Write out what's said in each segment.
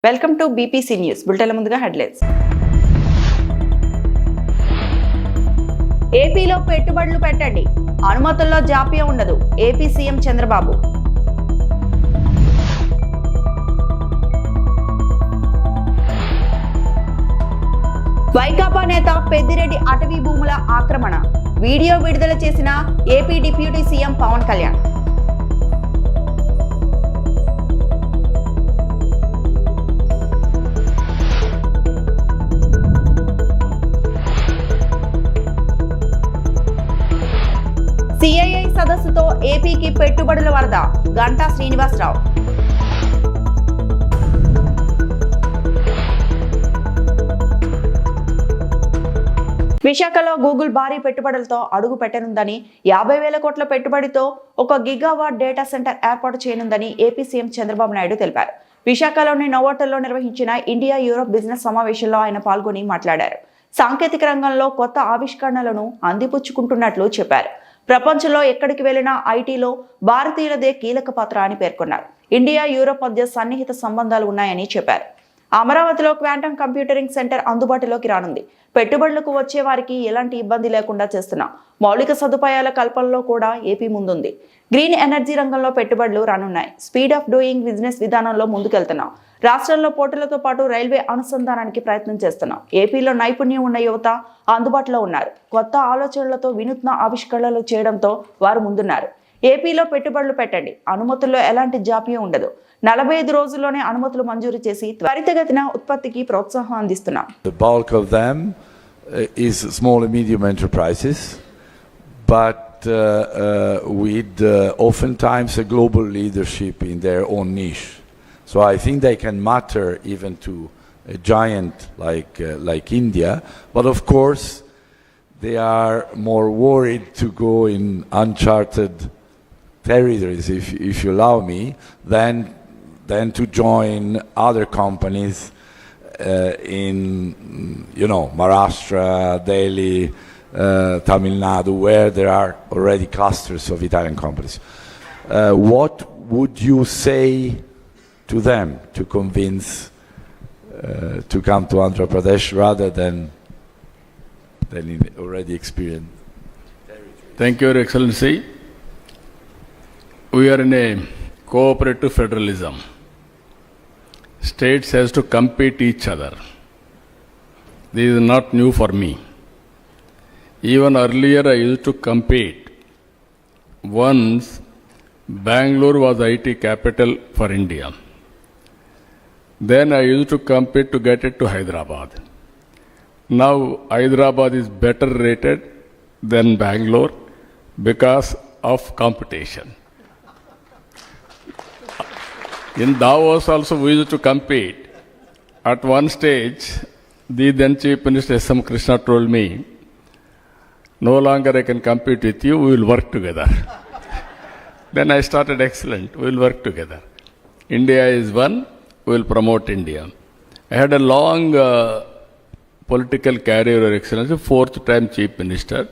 Welcome to BPC news. బులెటిన్ల ముందుగా headlines. ఏపీలో పెట్టుబడులు పెట్టండి, అనుమతుల్లో జాప్యం ఉండదు, ఏపీ సీఎం చంద్రబాబు. వైకాపా నేత పెద్దిరెడ్డి అటవీ భూముల ఆక్రమణ వీడియో విడుదల చేసిన AP deputy CM Pawan Kalyan. CII సదస్సుతో ఏపీకి పెట్టుబడుల వరద, గంటా శ్రీనివాసరావు. విశాఖలో గూగుల్ భారీ పెట్టుబడులతో అడుగు పెట్టనుందని, 50,000 కోట్ల పెట్టుబడితో 1 గిగావాట్ డేటా సెంటర్ ఏర్పాటు చేయనుందని ఏపీ సీఎం చంద్రబాబు నాయుడు తెలిపారు. విశాఖలోని నోవోటల్లో నిర్వహించిన ఇండియా యూరోప్ బిజినెస్ సమావేశంలో ఆయన పాల్గొని మాట్లాడారు. సాంకేతిక రంగంలో కొత్త ఆవిష్కరణలను అందిపుచ్చుకుంటున్నట్లు చెప్పారు. ప్రపంచంలో ఎక్కడికి వెళ్లినా ఐటీలో భారతీయులదే కీలక పాత్ర అని పేర్కొన్నారు. ఇండియా యూరోప్ మధ్య సన్నిహిత సంబంధాలు ఉన్నాయని చెప్పారు. అమరావతిలో క్వాంటమ్ కంప్యూటరింగ్ సెంటర్ అందుబాటులోకి రానుంది. పెట్టుబడులకు వచ్చే వారికి ఎలాంటి ఇబ్బంది లేకుండా చేస్తున్నాం. మౌలిక సదుపాయాల కల్పనలో కూడా ఏపీ ముందుంది. గ్రీన్ ఎనర్జీ రంగంలో పెట్టుబడులు రానున్నాయి. స్పీడ్ ఆఫ్ డూయింగ్ బిజినెస్ విధానంలో ముందుకెళ్తున్నాం. రాష్ట్రంలో పోర్టులతో పాటు రైల్వే అనుసంధానానికి ప్రయత్నం చేస్తున్నాం. ఏపీలో నైపుణ్యం ఉన్న యువత అందుబాటులో ఉన్నారు. కొత్త ఆలోచనలతో వినూత్న ఆవిష్కరణలు చేయడంతో వారు ముందున్నారు. ఏపీలో పెట్టుబడులు పెట్టండి, అనుమతుల్లో ఎలాంటి జాప్యం ఉండదు. 45 రోజుల్లోనే అనుమతులు మంజూరు చేసి త్వరితగతిన ఉత్పత్తికి ప్రోత్సాహం అందిస్తున్నాం. The bulk of them is small and medium enterprises, but with oftentimes a global leadership in their own niche. So I think they can matter even to a giant like India, but of course they are more worried to go in uncharted territories, if you allow me, than to join other companies in Maharashtra, Delhi, Tamil Nadu, where there are already clusters of Italian companies. What would you say to them to convince to come to Andhra Pradesh rather than in already experienced territory? Thank you, Your Excellency. We are in a cooperative federalism. States has to compete each other. This is not new for me. Even earlier I used to compete. Once Bangalore was IT capital for India. Then I used to compete to get it to Hyderabad. Now Hyderabad is better rated than Bangalore because of competition. In Davos also we used to compete. At one stage, the then Chief Minister S.M. Krishna told me, no longer I can compete with you, we will work together. Then I started, excellent, we will work together. India is one, we will promote India. I had a long political career, Your Excellency, 4th time Chief Minister.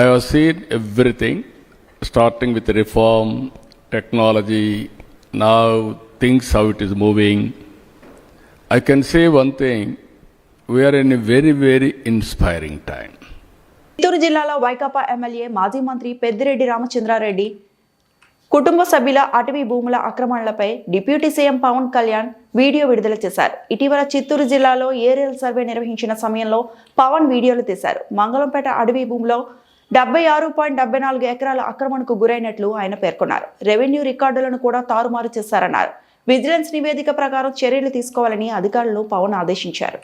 I have seen everything, starting with reform, technology, now things how it is moving. I can say one thing, we are in a very, very inspiring time. Chittoor జిల్లాలో Vaikapa MLA మాజీ మంత్రి పెద్దిరెడ్డి రామచంద్రారెడ్డి కుటుంబ సభ్యుల అటవీ భూముల ఆక్రమణలపై deputy CM Pawan Kalyan video విడుదల చేశారు. ఇటీవల చిత్తూరు జిల్లాలో ఏరియల్ సర్వే నిర్వహించిన సమయంలో పవన్ వీడియోలు తీశారు. మంగళంపేట అటవీ భూమిలో 76.74 ఎకరాల ఆక్రమణకు గురైనట్లు ఆయన పేర్కొన్నారు. రెవెన్యూ రికార్డులను కూడా తారుమారు చేశారన్నారు. విజిలెన్స్ నివేదిక ప్రకారం చర్యలు తీసుకోవాలని అధికారులను పవన్ ఆదేశించారు.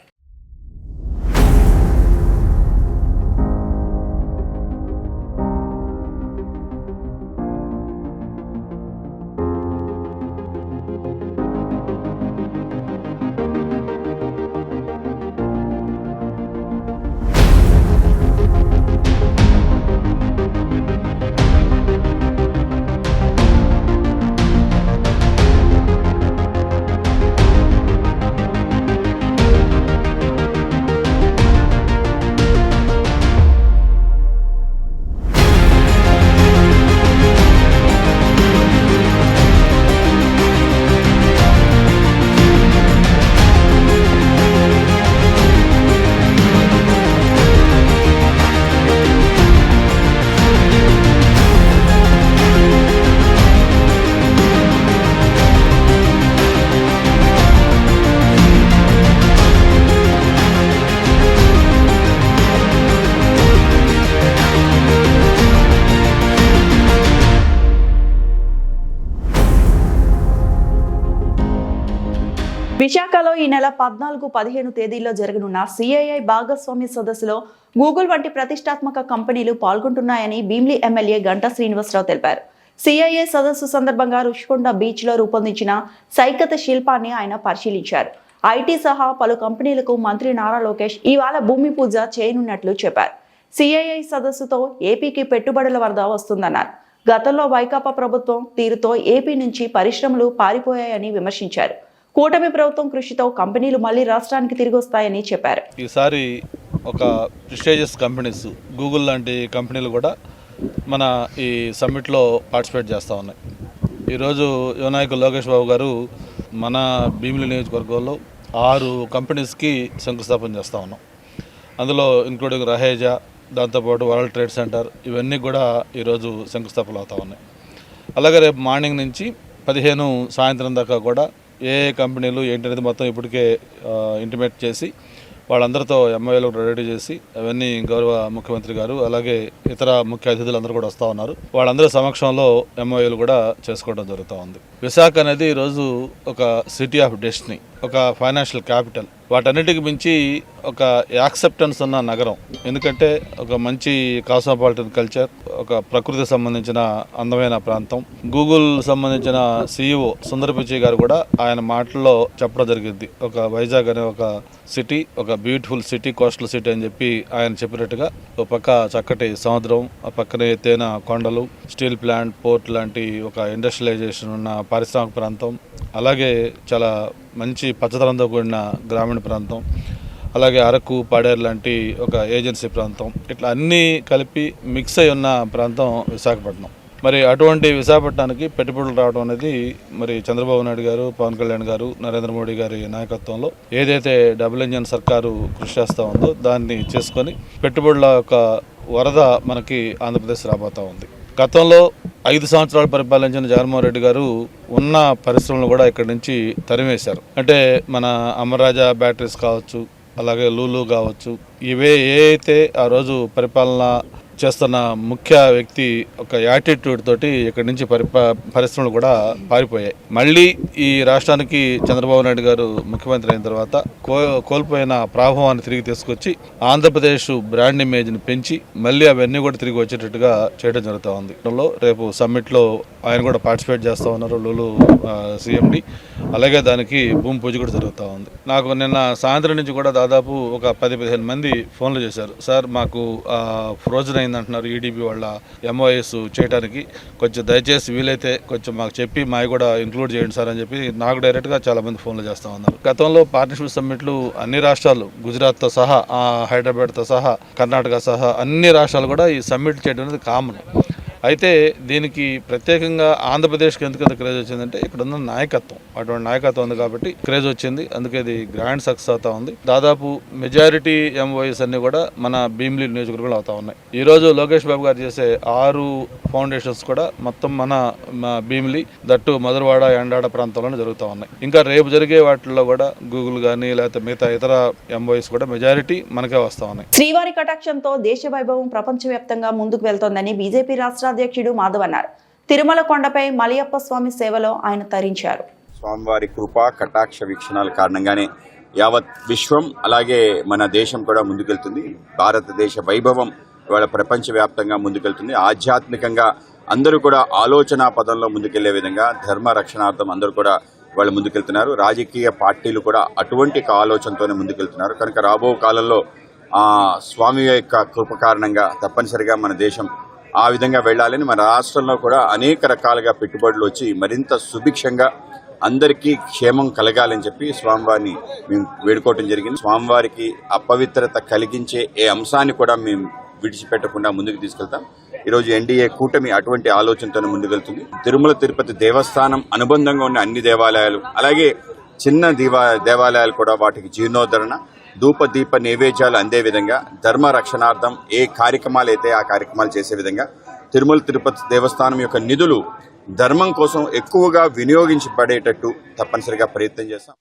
విజయవాడలో ఈ నెల 14-15 తేదీల్లో జరగనున్న సిఐఐ భాగస్వామ్య సదస్సులో గూగుల్ వంటి ప్రతిష్టాత్మక కంపెనీలు పాల్గొంటున్నాయని భీమిలి ఎమ్మెల్యే గంటా శ్రీనివాసరావు తెలిపారు. సిఐఐ సదస్సు సందర్భంగా రుషికొండ బీచ్ లో రూపొందించిన సైకత శిల్పాన్ని ఆయన పరిశీలించారు. ఐటీ సహా పలు కంపెనీలకు మంత్రి నారా లోకేష్ ఇవాళ భూమి పూజ చేయనున్నట్లు చెప్పారు. సిఐఐ సదస్సుతో ఏపీకి పెట్టుబడుల వరద వస్తుందన్నారు. గతంలో వైకాపా ప్రభుత్వం తీరుతో ఏపీ నుంచి పరిశ్రమలు పారిపోయాయని విమర్శించారు. కూటమి ప్రభుత్వం కృషితో కంపెనీలు మళ్లీ రాష్ట్రానికి తిరిగి వస్తాయని చెప్పారు. ఈసారి ఒక ప్రెస్టీజియస్ కంపెనీస్ గూగుల్ లాంటి కంపెనీలు కూడా మన ఈ సమ్మిట్లో పార్టిసిపేట్ చేస్తూ ఉన్నాయి. ఈరోజు యువనాయకులు లోకేష్ బాబు గారు మన భీమిలి నియోజకవర్గంలో 6 కంపెనీస్కి శంకుస్థాపన చేస్తూ ఉన్నాం. అందులో ఇంక్లూడింగ్ రహేజా, దాంతోపాటు వరల్డ్ ట్రేడ్ సెంటర్, ఇవన్నీ కూడా ఈరోజు శంకుస్థాపనలు అవుతూ ఉన్నాయి. అలాగే రేపు మార్నింగ్ నుంచి 15 సాయంత్రం దాకా కూడా ఏ కంపెనీలు ఏంటనేది మొత్తం ఇప్పటికే ఇంటిమేట్ చేసి వాళ్ళందరితో ఎంఓఏలు రెడీ చేసి అవన్నీ గౌరవ ముఖ్యమంత్రి గారు అలాగే ఇతర ముఖ్య అతిథులు అందరూ కూడా వస్తూ ఉన్నారు. వాళ్ళందరి సమక్షంలో ఎంఓఏలు కూడా చేసుకోవడం జరుగుతూ ఉంది. విశాఖ అనేది ఈరోజు ఒక సిటీ ఆఫ్ డెస్టినీ, ఒక ఫైనాన్షియల్ క్యాపిటల్, వాటన్నిటికి మించి ఒక యాక్సెప్టెన్స్ ఉన్న నగరం. ఎందుకంటే ఒక మంచి కాస్మోపాలిటన్ కల్చర్, ఒక ప్రకృతికి సంబంధించిన అందమైన ప్రాంతం. గూగుల్ సంబంధించిన CEO సుందర్ పిచాయ్ గారు కూడా ఆయన మాటల్లో చెప్పడం జరిగింది. ఒక వైజాగ్ అనే ఒక సిటీ, ఒక బ్యూటిఫుల్ సిటీ, కోస్టల్ సిటీ అని చెప్పి ఆయన చెప్పినట్టుగా ఒక పక్క చక్కటి సముద్రం, ఆ పక్కనే ఎత్తైన కొండలు, స్టీల్ ప్లాంట్, పోర్ట్ లాంటి ఒక ఇండస్ట్రియలైజేషన్ ఉన్న పారిశ్రామిక ప్రాంతం, అలాగే చాలా మంచి పచ్చదనంతో కూడిన గ్రామీణ ప్రాంతం, అలాగే అరకు, పాడేరు లాంటి ఒక ఏజెన్సీ ప్రాంతం, ఇట్లా అన్నీ కలిపి మిక్స్ అయి ఉన్న ప్రాంతం విశాఖపట్నం. మరి అటువంటి విశాఖపట్నానికి పెట్టుబడులు రావడం అనేది మరి చంద్రబాబు నాయుడు గారు, పవన్ కళ్యాణ్ గారు, నరేంద్ర మోడీ గారి నాయకత్వంలో ఏదైతే డబుల్ ఇంజన్ సర్కారు కృషి చేస్తూ ఉందో దాన్ని చేసుకొని పెట్టుబడుల యొక్క వరద మనకి ఆంధ్రప్రదేశ్ రాబోతూ ఉంది. గతంలో 5 సంవత్సరాలు పరిపాలించిన జగన్మోహన్ రెడ్డి గారు ఉన్న పరిశ్రమలు కూడా ఇక్కడి నుంచి తరిమేశారు. అంటే మన అమరాజా బ్యాటరీస్ కావచ్చు, అలాగే లూలు కావచ్చు, ఇవే ఏ అయితే ఆ రోజు పరిపాలన చేస్తున్న ముఖ్య వ్యక్తి ఒక యాటిట్యూడ్ తోటి ఇక్కడి నుంచి పరిశ్రమలు కూడా పారిపోయాయి. మళ్ళీ ఈ రాష్ట్రానికి చంద్రబాబు నాయుడు గారు ముఖ్యమంత్రి అయిన తర్వాత కోల్పోయిన ప్రాభవాన్ని తిరిగి తీసుకొచ్చి ఆంధ్రప్రదేశ్ బ్రాండ్ ఇమేజ్ని పెంచి మళ్ళీ అవన్నీ కూడా తిరిగి వచ్చేటట్టుగా చేయడం జరుగుతూ ఉంది. రేపు సమ్మిట్లో ఆయన కూడా పార్టిసిపేట్ చేస్తూ ఉన్నారు, లూలు CMD. అలాగే దానికి భూమి పూజ కూడా జరుగుతూ ఉంది. నాకు నిన్న సాయంత్రం నుంచి కూడా దాదాపు ఒక 10-15 మంది ఫోన్లు చేశారు. సార్ మాకు ఫ్రోజన్ అయిందంటున్నారు EDB వాళ్ళ MOS చేయడానికి, కొంచెం దయచేసి వీలైతే కొంచెం మాకు చెప్పి మావి కూడా ఇంక్లూడ్ చేయండి సార్ అని చెప్పి నాకు డైరెక్ట్గా చాలా మంది ఫోన్లు చేస్తూ ఉన్నారు. గతంలో పార్ట్నర్షిప్ సమ్మిట్లు అన్ని రాష్ట్రాలు, గుజరాత్తో సహా, హైదరాబాద్తో సహా, కర్ణాటక సహా అన్ని రాష్ట్రాలు కూడా ఈ సమ్మిట్ చేయడం అనేది కామన్. అయితే దీనికి ప్రత్యేకంగా ఆంధ్రప్రదేశ్కి ఎందుకంత క్రేజ్ వచ్చిందంటే ఇక్కడ ఉన్న నాయకత్వం, అటువంటి నాయకత్వం ఉంది కాబట్టి క్రేజ్ వచ్చింది. అందుకే ఇది గ్రాండ్ సక్సెస్ అవుతా ఉంది. దాదాపు మెజారిటీ MOEs అన్ని కూడా మన భీమిలి నియోజకవర్గంలో అవుతా ఉన్నాయి. ఈరోజు లోకేష్ బాబు గారు చేసే 6 ఫౌండేషన్స్ కూడా మొత్తం మన భీమిలి, దట్టు మధురవాడ, ఎండాడ ప్రాంతంలోనే జరుగుతూ ఉన్నాయి. ఇంకా రేపు జరిగే వాటిల్లో కూడా గూగుల్ కానీ లేకపోతే మిగతా ఇతర MOEs కూడా మెజారిటీ మనకే వస్తూ ఉన్నాయి. శ్రీవారి కటాక్షంతో దేశ వైభవం ప్రపంచవ్యాప్తంగా ముందుకు వెళ్తోందని బీజేపీ రాష్ట్ర అధ్యక్షుడు మాధవ్ అన్నారు. తిరుమల కొండపై మలయప్ప స్వామి సేవలో ఆయన తరించారు. స్వామివారి కృపా కటాక్ష వీక్షణాల కారణంగానే యావత్ విశ్వం అలాగే మన దేశం కూడా ముందుకెళ్తుంది. భారతదేశ వైభవం ఇవాళ ప్రపంచవ్యాప్తంగా ముందుకెళ్తుంది. ఆధ్యాత్మికంగా అందరూ కూడా ఆలోచన పదంలో ముందుకెళ్లే విధంగా ధర్మ రక్షణార్థం అందరూ కూడా వాళ్ళు ముందుకెళ్తున్నారు. రాజకీయ పార్టీలు కూడా అటువంటి ఆలోచనతోనే ముందుకెళ్తున్నారు. కనుక రాబో కాలంలో స్వామి యొక్క కృప కారణంగా తప్పనిసరిగా మన దేశం ఆ విధంగా వెళ్ళాలని, మన రాష్ట్రంలో కూడా అనేక రకాలుగా పెట్టుబడులు వచ్చి మరింత సుభిక్షంగా అందరికీ క్షేమం కలగాలని చెప్పి స్వామివారిని మేము వేడుకోవటం జరిగింది. స్వామివారికి అపవిత్రత కలిగించే ఏ అంశాన్ని కూడా మేము విడిచిపెట్టకుండా ముందుకు తీసుకెళ్తాం. ఈరోజు NDA కూటమి అటువంటి ఆలోచనతోనే ముందుకెళ్తుంది. తిరుమల తిరుపతి దేవస్థానం అనుబంధంగా ఉన్న అన్ని దేవాలయాలు, అలాగే చిన్న దేవాలయాలు కూడా వాటికి జీర్ణోద్ధరణ, ధూప దీప నైవేద్యాలు అందే విధంగా ధర్మ రక్షణార్థం ఏ కార్యక్రమాలు అయితే ఆ కార్యక్రమాలు చేసే విధంగా తిరుమల తిరుపతి దేవస్థానం యొక్క నిధులు ధర్మం కోసం ఎక్కువగా వినియోగించబడేటట్టు తప్పనిసరిగా ప్రయత్నం చేస్తాం.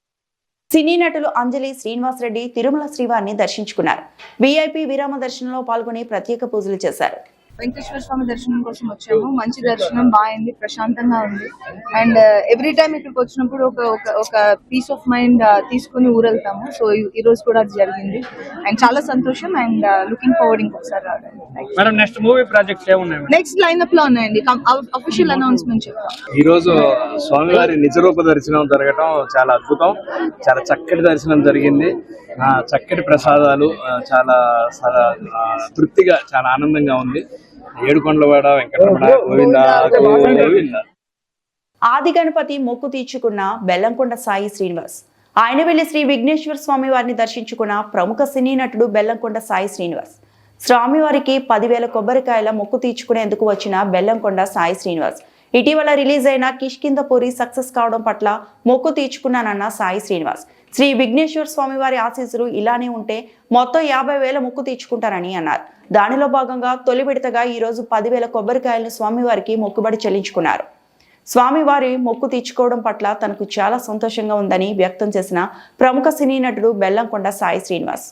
సినీ నటులు అంజలి, శ్రీనివాస్ రెడ్డి తిరుమల శ్రీవారిని దర్శించుకున్నారు. VIP విరామ దర్శనంలో పాల్గొని ప్రత్యేక పూజలు చేశారు. వెంకటేశ్వర స్వామి దర్శనం కోసం వచ్చాము. మంచి దర్శనం బాగుంది, ప్రశాంతంగా ఉంది. అండ్ ఎవ్రీ టైం ఇక్కడికి వచ్చినప్పుడు ఒక పీస్ ఆఫ్ మైండ్ తీసుకుని ఊరెళ్తాము. సో ఈ రోజు కూడా అది జరిగింది అండ్ చాలా సంతోషం అండ్ లుకింగ్ ఫార్వర్డ్ ఇంకొకసారి మేడం నెక్స్ట్ మూవీ ప్రాజెక్ట్స్ ఏమున్నాయి? నెక్స్ట్ లైన్అప్ లో ఉన్నాయండి, అఫీషియల్ అనౌన్స్మెంట్ చెప్తాం. ఈ రోజు స్వామివారి నిజరూప దర్శనం జరగటం చాలా అద్భుతం, చాలా చక్కటి దర్శనం జరిగింది. చక్కటి ప్రసాదాలు, చాలా తృప్తిగా, చాలా ఆనందంగా ఉంది. ఏడుకొండలవాడ వెంకటరమణ గోవింద గోవింద. ఆది గణపతి మొక్కు తీర్చుకున్న బెల్లంకొండ సాయి శ్రీనివాస్. ఆయన వెళ్లి శ్రీ విఘ్నేశ్వర స్వామి వారిని దర్శించుకున్న ప్రముఖ సినీ నటుడు బెల్లంకొండ సాయి శ్రీనివాస్. స్వామివారికి 10,000 కొబ్బరికాయల మొక్కు తీర్చుకునేందుకు వచ్చిన బెల్లంకొండ సాయి శ్రీనివాస్ ఇటీవల రిలీజ్ అయిన కిష్కింధపురి సక్సెస్ కావడం పట్ల మొక్కు తీర్చుకున్నానన్న సాయి శ్రీనివాస్. శ్రీ విఘ్నేశ్వర స్వామి వారి ఆశీస్సులు ఇలానే ఉంటే మొత్తం 50,000 మొక్కు తీర్చుకుంటారని అన్నారు. దానిలో భాగంగా తొలి విడతగా ఈ రోజు 10,000 కొబ్బరికాయలను స్వామివారికి మొక్కుబడి చెల్లించుకున్నారు. స్వామివారి మొక్కు తీర్చుకోవడం పట్ల తనకు చాలా సంతోషంగా ఉందని వ్యక్తం చేసిన ప్రముఖ సినీ నటుడు బెల్లంకొండ సాయి శ్రీనివాస్.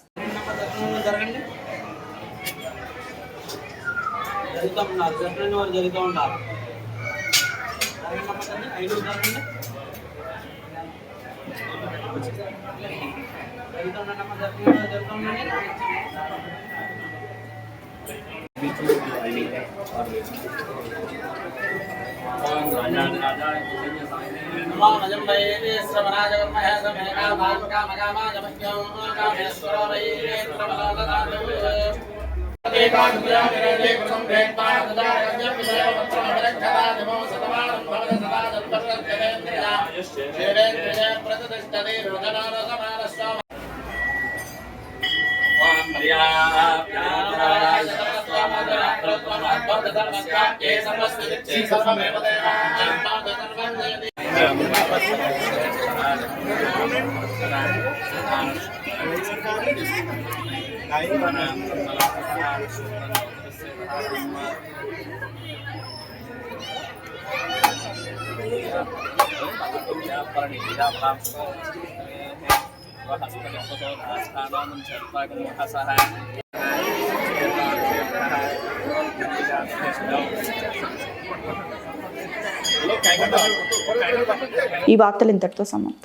ఈ వార్తలు ఇంతటితో సమాప్తం.